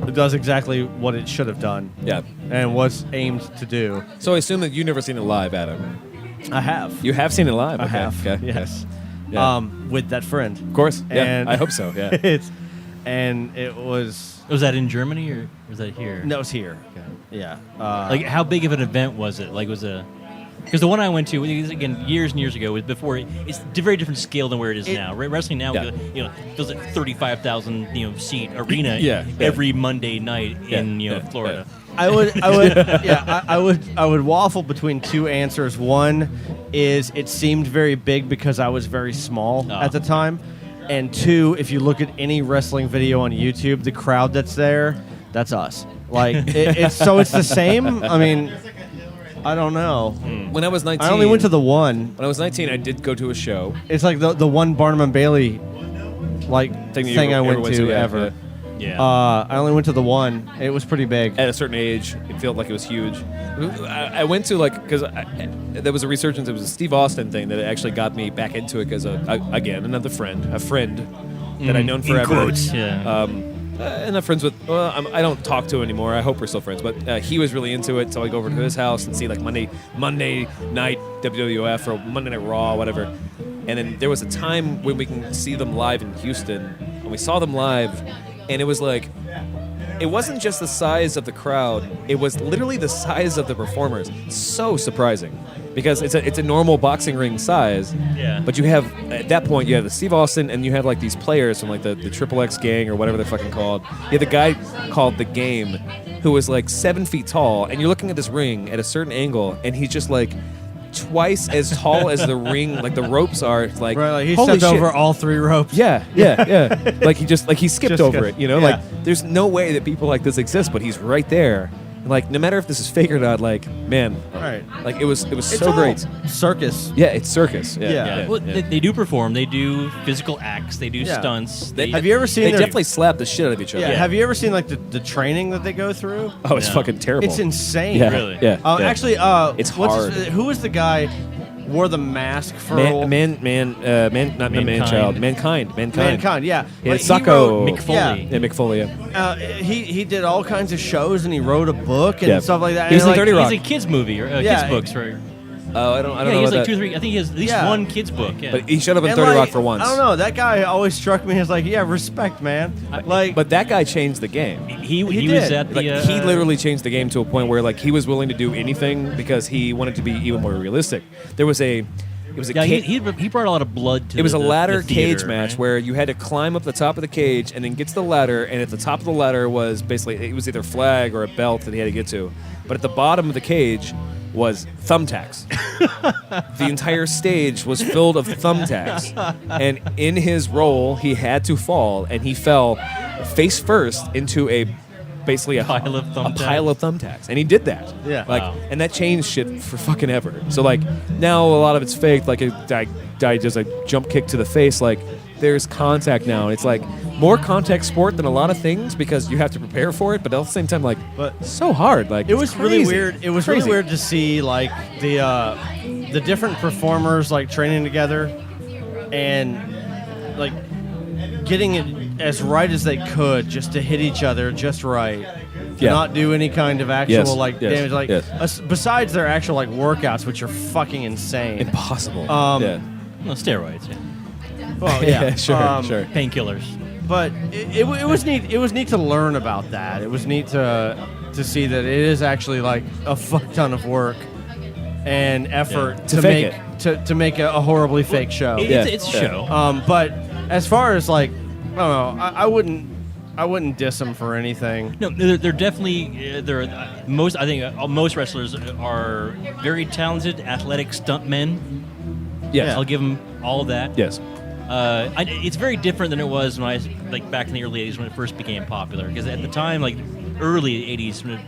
It does exactly what it should have done Yeah. and was aimed to do. So I assume that you've never seen it live, Adam. I have. You have seen it live. I okay. have. Okay. Yes. Yeah. With that friend. Of course. Yeah. And I hope so. Yeah. it was Was that in Germany or was that here? no, it was here. Okay. Yeah. Like, how big of an event was it? Like, because the one I went to, again, years and years ago, was before. It's a very different scale than where it is now. Wrestling now, Yeah. feels like 35,000 seat arena Yeah. every Monday night in Yeah. Florida. I would waffle between two answers. One is it seemed very big because I was very small Oh. at the time, And 2, if you look at any wrestling video on YouTube, the crowd that's there, that's us. Like, it's the same. I mean, I don't know. When I was 19, I only went to the one. When I was 19, I did go to a show. It's like the one Barnum and Bailey thing I went to ever. Yeah. I only went to the one. It was pretty big. At a certain age, it felt like it was huge. I went to because there was a resurgence. It was a Steve Austin thing that actually got me back into it because again another friend, a friend that I'd known forever. In quotes, yeah. And I'm friends with. Well, I don't talk to anymore. I hope we're still friends. But he was really into it, so I go over to his house and see like Monday night WWF or Monday Night Raw, whatever. And then there was a time when we can see them live in Houston, and we saw them live. And it was like, it wasn't just the size of the crowd; it was literally the size of the performers. So surprising, because it's a normal boxing ring size. Yeah. But you have at that point you have the Steve Austin, and you have like these players from like the Triple X gang or whatever they're fucking called. You had the guy called The Game, who was like 7 feet tall, and you're looking at this ring at a certain angle, and he's just like twice as tall as the ring, like the ropes are. It's like, Right, like he holy stepped shit. over all 3 ropes. Yeah. Like he skipped Just over go- it, you know? yeah. Like there's no way that people like this exist, but he's right there. Like no matter if this is fake or not, like man, Right. like it was It's so all great. circus. Yeah, it's circus. Yeah. Yeah. Well, they do perform. They do physical acts. They do Yeah. stunts. Have you ever seen They their- definitely slap the shit out of each other. Yeah. Have you ever seen like the training that they go through? Oh, it's Yeah. fucking terrible. It's insane. Yeah. Really? Yeah. yeah. Actually, It's what's hard. who was the guy wore the mask for not man-child. Mankind. Mankind? Yeah, Yeah, Like, he Sacco. wrote- Mick Foley. Yeah, Mick Foley. he did all kinds of shows and he wrote a book and Yeah. stuff like that. He's And, in 30 Rock. He's a kids movie or Yeah. kids books for. Oh, I don't Yeah, know he has about like that. 2 or 3. I think he has at least Yeah. one kids book. Yeah. But he showed up in and, 30 like, Rock for once. I don't know. That guy always struck me as like, yeah, respect, man. Like, But that guy changed the game. he he was did. at the. Like he literally changed the game to a point where like he was willing to do anything because he wanted to be even more realistic. It was a Yeah, he brought a lot of blood to. it was a the ladder theater, cage match right? where you had to climb up the top of the cage and then get to the ladder, and at the top of the ladder was basically it was either a flag or a belt that he had to get to, but at the bottom of the cage was thumbtacks. The entire stage was filled of thumbtacks, and in his role he had to fall, and he fell face first into basically a Pile of thumbtacks. a pile of thumbtacks, and he did that. Yeah. like, Wow. and that changed shit for fucking ever. So like now a lot of it's faked. Like a guy does a jump kick to the face. Like there's contact now, and it's like more contact sport than a lot of things because you have to prepare for it. But at the same time, like, But so hard. Like it was it's really crazy. weird. It was Crazy. really weird to see like the different performers like training together and like getting it as right as they could just to hit each other just right. To Yeah. not do any kind of actual Yes, like yes, damage. Like yes. besides their actual like workouts, which are fucking insane. Impossible. Yeah. No, steroids. Yeah. Well, yeah, sure, sure. Painkillers. But it was neat. It was neat to learn about that. It was neat to see that it is actually like a fuck ton of work and effort To to fake make to make a horribly fake show. It's a Yeah. show. But as far as like, I don't know, I wouldn't diss them for anything. No, they're definitely most. I think most wrestlers are very talented, athletic stuntmen. Yes. I'll give them all of that. Yes. It's very different than it was when like back in the early '80s when it first became popular. Because at the time, like early '80s, when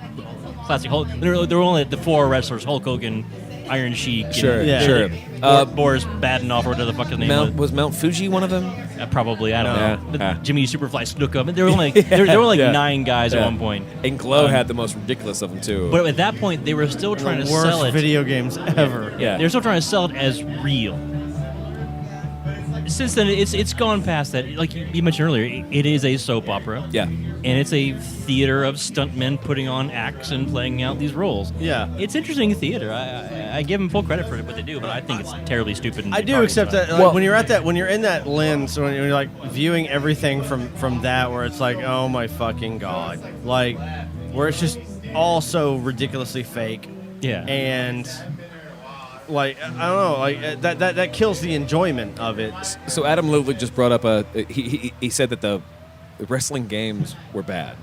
classic Hulk, there were only the 4 wrestlers: Hulk Hogan, Iron Sheik, Sure, Yeah. sure. Boris Badenoff, or whatever the fuck his name Was Mount Fuji one of them? Probably, I don't Yeah. know. But Yeah. Jimmy Superfly Snuka. There were only there were like Yeah. 9 guys at Yeah. one point. And Glow had the most ridiculous of them too. But at that point, they were still trying The to worst sell it. video games ever. yeah. They're still trying to sell it as real. Since then, it's gone past that. Like you mentioned earlier, it is a soap opera. Yeah. And it's a theater of stuntmen putting on acts and playing out these roles. Yeah. It's interesting theater. I give them full credit for what they do, but I think it's terribly stupid. And I do retarded accept stuff. that like, Well- when you're in that lens, when you're like viewing everything from that, where it's like, oh my fucking god, like where it's just all so ridiculously fake, Yeah. and like I don't know, like that kills the enjoyment of it. So Adam literally just brought up he said that the wrestling games were bad,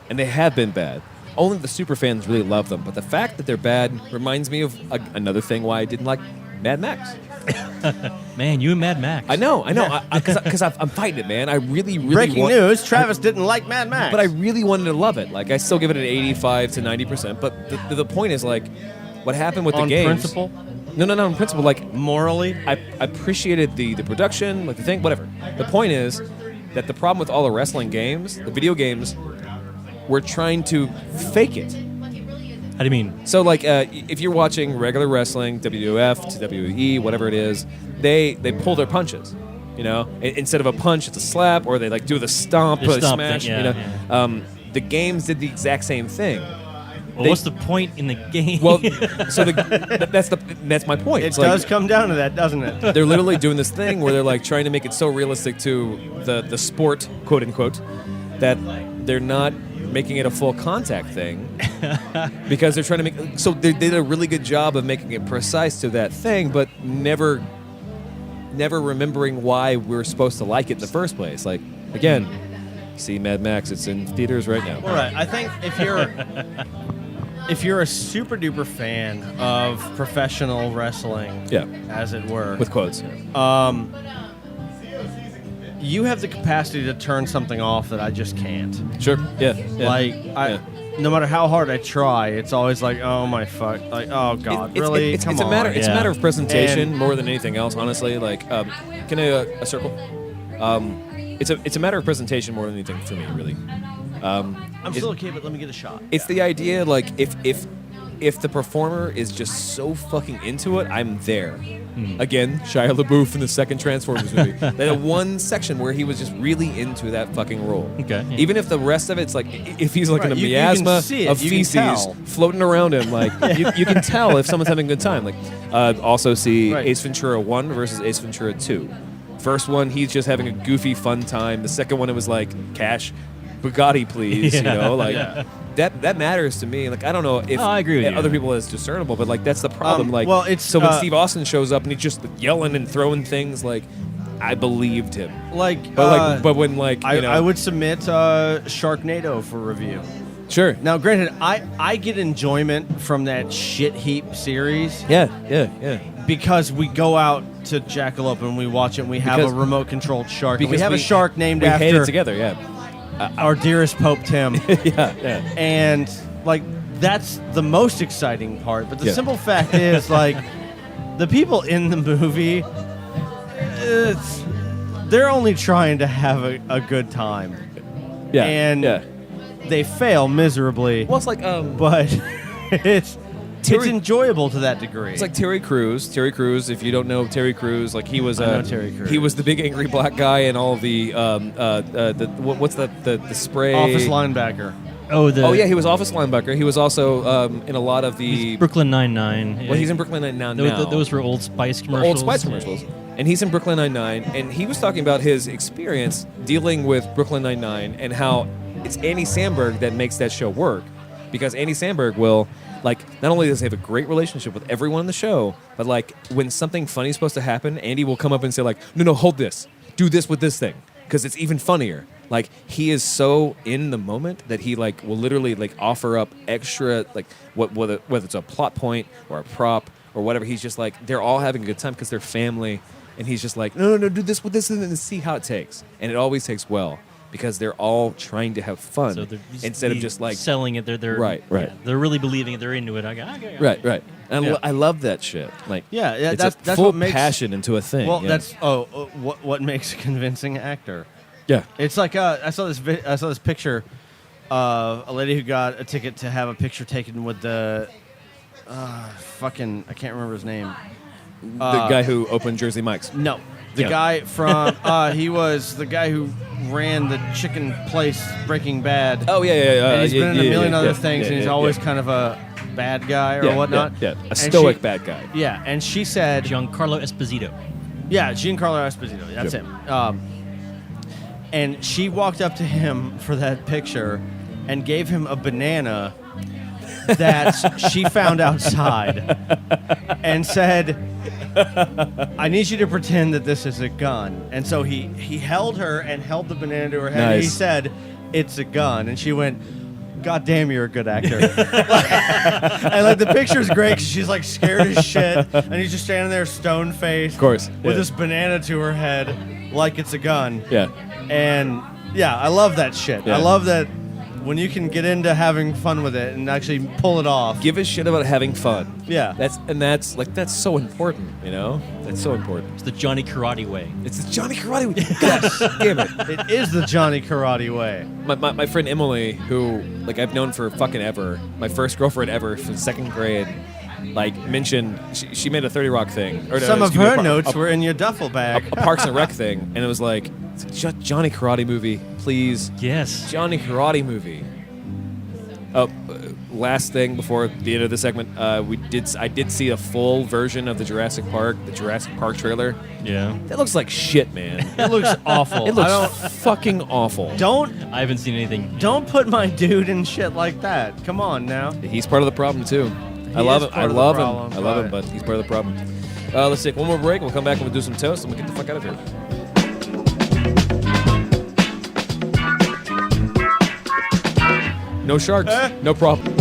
and they have been bad. Only the super fans really love them, but the fact that they're bad reminds me of another thing why I didn't like Mad Max. Man, you and Mad Max. I know, because I'm fighting it, man. I really Breaking news: Travis didn't like Mad Max. but I really wanted to love it. Like, I still give it an 85 to 90%. But the point is, like, what happened with the on games? principle, No, in principle, like, morally. I appreciated the production, like the thing, whatever. The point is that the problem with all the wrestling games, the video games, we're trying to fake it. How do you mean? So, like, if you're watching regular wrestling, WWF to WWE, whatever it is, they pull their punches. You know, instead of a punch, it's a slap, or they like do the stomp, The or stomp smash. thing, you yeah, know, the games did the exact same thing. Well, what's the point in the game? Well, so that's my point. It It's like, does come down to that, doesn't it? they're literally doing this thing where they're like trying to make it so realistic to the sport, quote unquote, that they're not making it a full contact thing because they're trying to make. So they did a really good job of making it precise to that thing, but never remembering why we're supposed to like it in the first place. Like, again, see Mad Max. It's in theaters right now. All right. I think if you're a super duper fan of professional wrestling, Yeah. as it were, With quotes. you have the capacity to turn something off that I just can't. Sure. Yeah. Like, Yeah. no matter how hard I try, it's always like, oh my fuck, like, oh god, really? It's Come a matter. on. It's a Yeah. matter of presentation And- more than anything else. Honestly, like, can a circle? It's a matter of presentation more than anything for me, really. I'm still okay, but let me get a shot. It's the idea, like, if the performer is just so fucking into it, I'm there. Again, Shia LaBeouf in the second Transformers movie. That one section where he was just really into that fucking role. Okay, yeah. Even if the rest of it's like, if he's like Right, in a you can miasma see it, of you can feces tell. floating around him, like you can tell if someone's having a good time. Like, also see Right. Ace Ventura 1 versus Ace Ventura 2. First one, he's just having a goofy, fun time. The second one, it was like, cash, Bugatti, please. You know, like that matters to me. Like, I don't know if I agree with you. other people is discernible, but like that's the problem. Like, well, it's, so when uh, Steve Austin shows up and he's just yelling and throwing things, like, I believed him. Like, But when like you know, I would submit Sharknado for review. sure. Now, granted, I get enjoyment from that shit heap series Yeah. because we go out to Jackalope and we watch it and we have Because- a remote-controlled shark. And we Because have a shark named we hate it after together. Yeah. our dearest Pope Tim. Yeah. And, like, that's the most exciting part. But the Yeah. simple fact is, like, the people in the movie, they're only trying to have a good time. Yeah. And yeah. they fail miserably. Well, it's like But it's Terry- enjoyable to that degree. It's like Terry Crews. Terry Crews, if you don't know Terry Crews, like he was I know Terry Crews. he was the big angry black guy in all of the what's the spray office linebacker. Oh, he was office linebacker. He was also in a lot of the Brooklyn Nine-Nine. well, he's in Brooklyn Nine-Nine now. Those were Old Spice commercials. Old Spice commercials. And he's in Brooklyn Nine-Nine, and he was talking about his experience dealing with Brooklyn Nine-Nine and how it's Andy Samberg that makes that show work. Because Andy Samberg will, like, not only does he have a great relationship with everyone on the show, but, like, when something funny is supposed to happen, Andy will come up and say, like, no, hold this. Do this with this thing. Because it's even funnier. Like, he is so in the moment that he, like, will literally, like, offer up extra, like, whether it's a plot point or a prop or whatever. He's just like, they're all having a good time because they're family. And he's just like, no, do this with this and then see how it takes. And it always takes well. Because they're all trying to have fun So they're instead of just like selling it. They're Right. yeah, they're really believing it. They're into it. right. And Yeah. I love that shit. Like Yeah, it's that's full what makes passion into a thing. Well, yeah. that's what makes a convincing actor. yeah. It's like I saw this picture of a lady who got a ticket to have a picture taken with the fucking I can't remember his name. The guy who opened Jersey Mike's. No, the Yeah. guy from he was the guy who ran the chicken place Breaking Bad. Oh yeah. And he's been in a million other yeah, things, and he's yeah, always yeah. kind of a bad guy or Yeah, whatnot. Yeah. A And stoic she- bad guy. Yeah, and she said, Giancarlo Esposito. yeah, Giancarlo Esposito, that's Yep. him. And she walked up to him for that picture and gave him a banana that she found outside and said, I need you to pretend that this is a gun. And so he held her and held the banana to her head. And he Nice. said, it's a gun. And she went, God damn, you're a good actor. And like the picture's great 'cause she's like scared as shit, and he's just standing there stone faced, Of course. with Yeah. this banana to her head, like it's a gun. Yeah. And yeah, I love that shit. Yeah. I love that when you can get into having fun with it and actually pull it off. Give a shit about having fun. Yeah. That's so important, you know? That's so important. It's the Johnny Karate way. It's the Johnny Karate way. Gosh, damn it. It is the Johnny Karate way. My friend Emily, who like I've known for fucking ever, my first girlfriend ever from second grade, like mentioned she made a 30 Rock thing. Or no, Some of excuse me, her a notes were in your duffel bag. a Parks and Rec thing, and it was like Johnny Karate movie, please. Yes. Johnny Karate movie. Last thing before the end of the segment, I did see a full version of the Jurassic Park trailer. Yeah. That looks like shit, man. It looks awful. It looks fucking awful. Don't I haven't seen anything. put my dude in shit like that. Come on now. He's part of the problem too. I He love is him. part I of the love problem, him. I love him, but- but he's part of the problem. Let's take one more break. We'll come back and we'll do some toast and we'll get the fuck out of here. No sharks. No problem.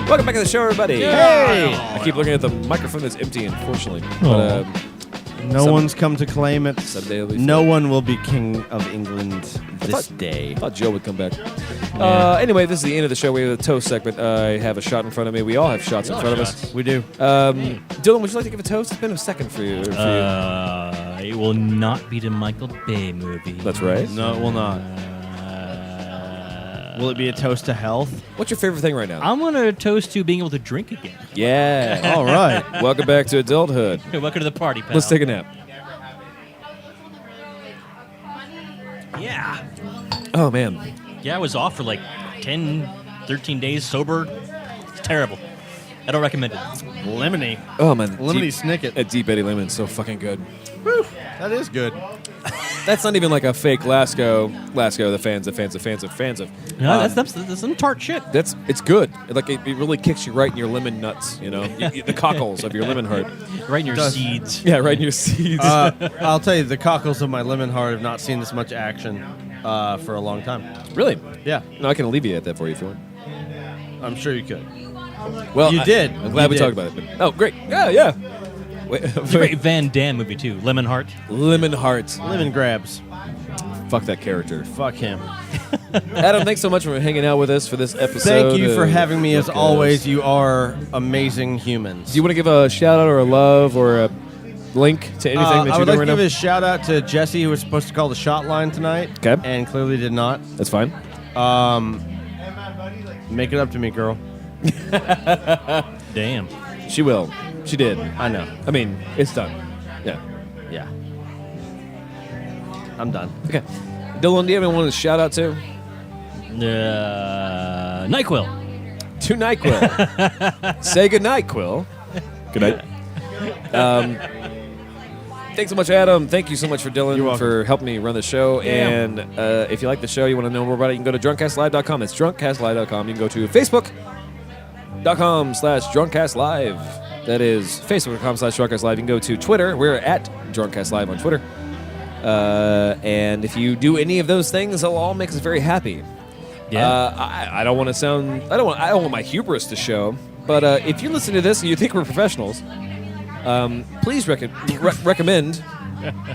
Welcome back to the show, everybody. Hey! I keep looking at the microphone that's empty, unfortunately. But, No Some- one's come to claim it. someday it'll be No one will be king of England this thought- day. I thought Joe would come back. Anyway, this is the end of the show. We have the toast segment. I have a shot in front of me. We all have shots in front of us. We do. Dylan, would you like to give a toast? It's been a second for you. It will not be the Michael Bay movie. That's right. No, it will not. Will it be a toast to health? What's your favorite thing right now? I'm gonna toast to being able to drink again. Yeah. All right. Welcome back to adulthood. Hey, welcome to the party, pal. Let's take a nap. Yeah. Oh, man. Yeah, I was off for like 10, 13 days sober. It's terrible. I don't recommend it. Lemony. Oh, man. Lemony Deep, Snicket. that Deep Eddie Lemon's so fucking good. Whew, that is good. That's not even like a fake Lasco, the fans of. No, that's some tart shit. It's good. It really kicks you right in your lemon nuts, you know, the cockles of your lemon heart. Right in your Does. seeds. Yeah, right in your seeds. I'll tell you, the cockles of my lemon heart have not seen this much action for a long time. Really? Yeah, No, I can alleviate that for you if you want. I'm sure you could. Well, You did. I'm glad You we did. talked about it. But, oh, great. Yeah. Wait, It's a great Van Damme movie, too. Lemon Heart. Lemon Heart. Lemon grabs. Fuck that character. Fuck him. Adam, thanks so much for hanging out with us for this episode. Thank you for of having me as Podcast. always. You are amazing humans. Do you want to give a shout out or a love or a link to anything that I you're would like doing to right give now? a shout out to Jesse, who was supposed to call the shot line tonight, Okay. and clearly did not. That's fine. Make it up to me, girl. Damn. She will. She did. I know. I mean, it's done. Yeah. Yeah. I'm done. Okay. Dylan, do you have anyone to shout out to? NyQuil. To NyQuil. Say goodnight, Quill. Good night. Thanks so much, Adam. Thank you so much for Dylan You're welcome. for helping me run the show. Yeah. And if you like the show, you want to know more about it, you can go to drunkcastlive.com. It's drunkcastlive.com. You can go to facebook.com/drunkcastlive. That is facebook.com/drunkcastlive. You can go to Twitter. We're at drunkcastlive on Twitter. And if you do any of those things, it'll all make us very happy. Yeah. I don't want to sound. I don't want my hubris to show. But if you listen to this and you think we're professionals, please recommend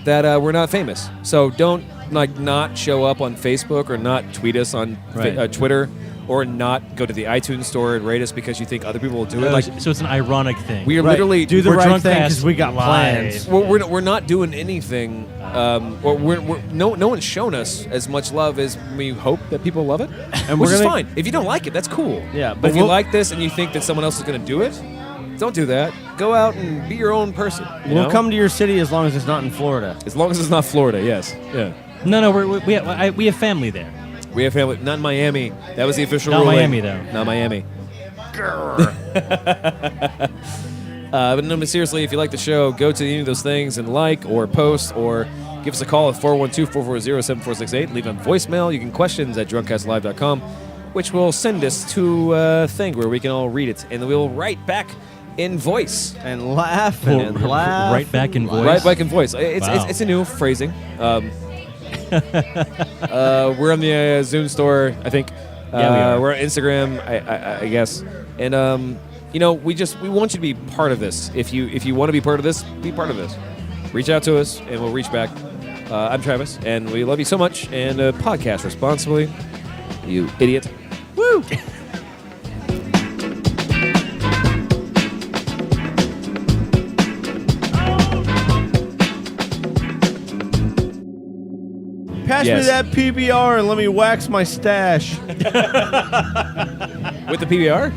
that we're not famous. So don't not show up on Facebook or not tweet us on Right. Twitter or not go to the iTunes store and rate us because you think other people will do it. Oh, Like so it's an ironic thing. we are Right. literally Do the we're right drunk thing cast because we got live. plans. we're not doing anything. No one's shown us as much love as we hope that people love it, And which we're is gonna- fine. If you don't like it, that's cool. Yeah, but but if you we'll- like this and you think that someone else is going to do it, don't do that. Go out and be your own person. you We'll know? come to your city as long as it's not in Florida. as long as it's not Florida. Yes, yeah. No, we have family there. We have family, not in Miami. That was the official Not ruling. Miami, though. Not Miami. But no, but seriously, if you like the show, go to any of those things and like or post or give us a call at 412-440-7468. Leave a voicemail. You can questions at drunkcastlive.com, which will send us to a thing where we can all read it. And we'll write back in voice. And laugh and laugh. Right back in voice. Right back in voice. It's, Wow. it's a new phrasing. We're on the Zune store, I think. Yeah, we are. We're on Instagram, I guess. And we want you to be part of this. If you want to be part of this, be part of this. Reach out to us, and we'll reach back. I'm Travis, and we love you so much. And podcast responsibly, you idiot. Woo! Pass Yes. me that PBR and let me wax my stash. With the PBR?